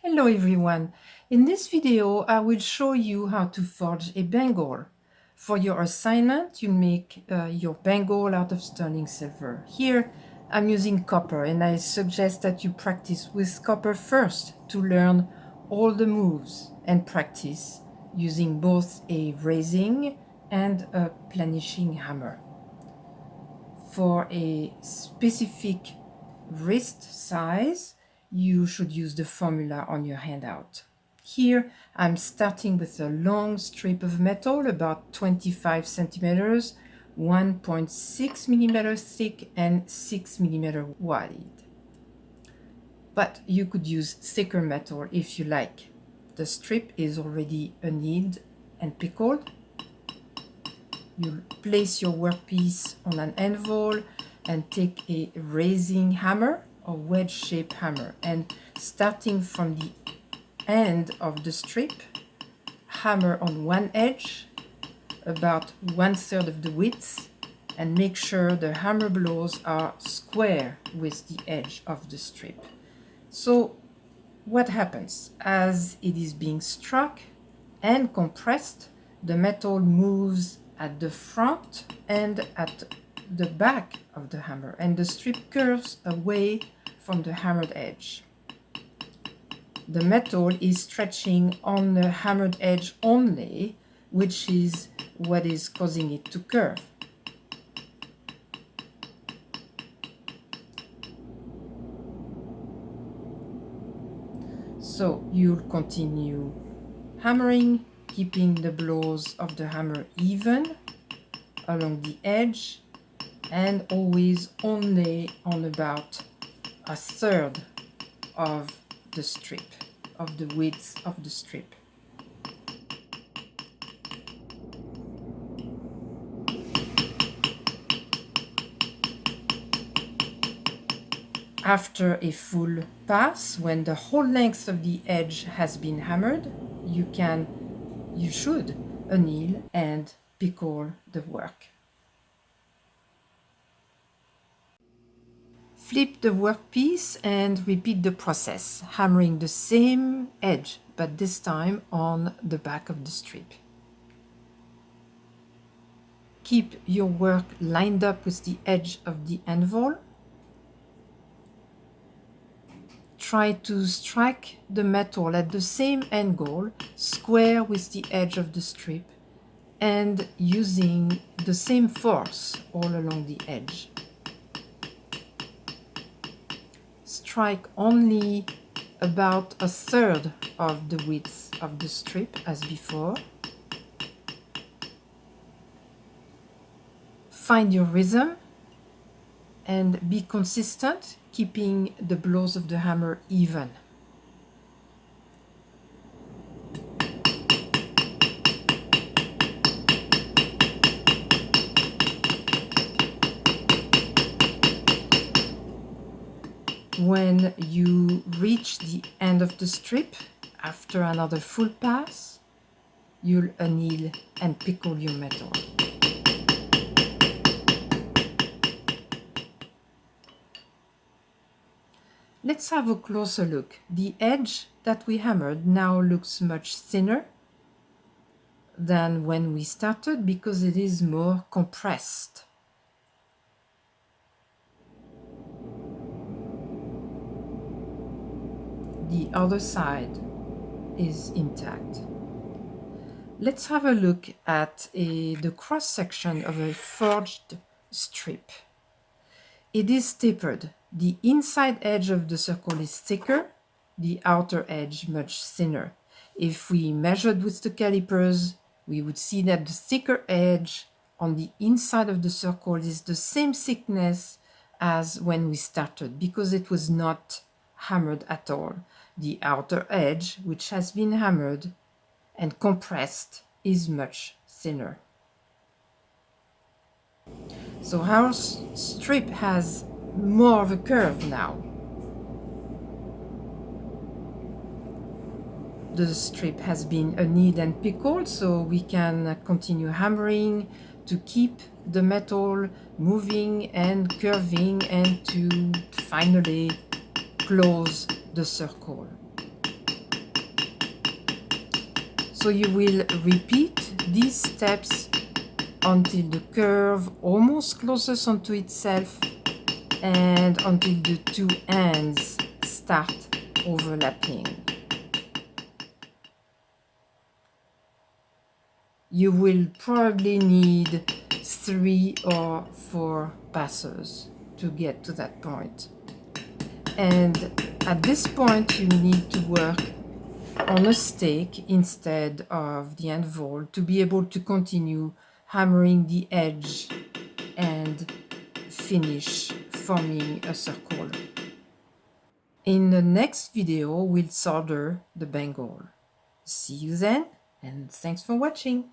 Hello everyone! In this video I will show you how to forge a bangle. For your assignment you make your bangle out of sterling silver. Here I'm using copper and I suggest that you practice with copper first to learn all the moves and practice using both a raising and a planishing hammer. For a specific wrist size, you should use the formula on your handout. Here, I'm starting with a long strip of metal, about 25 centimeters, 1.6 millimeters thick and 6 millimeters wide. But you could use thicker metal if you like. The strip is already annealed and pickled. You place your workpiece on an anvil and take a raising hammer or wedge-shaped hammer, and starting from the end of the strip, hammer on one edge about 1/3 of the width and make sure the hammer blows are square with the edge of the strip. So what happens? As it is being struck and compressed, the metal moves at the front and at the back of the hammer, and the strip curves away from the hammered edge. The metal is stretching on the hammered edge only, which is what is causing it to curve. So you'll continue hammering, keeping the blows of the hammer even along the edge and always only on about 1/3 of the strip, of the width of the strip. After a full pass, when the whole length of the edge has been hammered, you should anneal and pickle the work. Flip the workpiece and repeat the process, hammering the same edge, but this time on the back of the strip. Keep your work lined up with the edge of the anvil. Try to strike the metal at the same angle, square with the edge of the strip, and using the same force all along the edge. Strike only about 1/3 of the width of the strip as before. Find your rhythm and be consistent, keeping the blows of the hammer even. When you reach the end of the strip, after another full pass, you'll anneal and pickle your metal. Let's have a closer look. The edge that we hammered now looks much thinner than when we started because it is more compressed. The other side is intact. Let's have a look at the cross-section of a forged strip. It is tapered. The inside edge of the circle is thicker, the outer edge much thinner. If we measured with the calipers, we would see that the thicker edge on the inside of the circle is the same thickness as when we started, because it was not hammered at all. The outer edge, which has been hammered and compressed, is much thinner. So our strip has more of a curve now. The strip has been annealed and pickled, so we can continue hammering to keep the metal moving and curving and to finally close the circle. So you will repeat these steps until the curve almost closes onto itself and until the two ends start overlapping. You will probably need 3 or 4 passes to get to that point. And at this point, you need to work on a stake instead of the anvil to be able to continue hammering the edge and finish forming a circle. In the next video, we'll solder the bangle. See you then, and thanks for watching.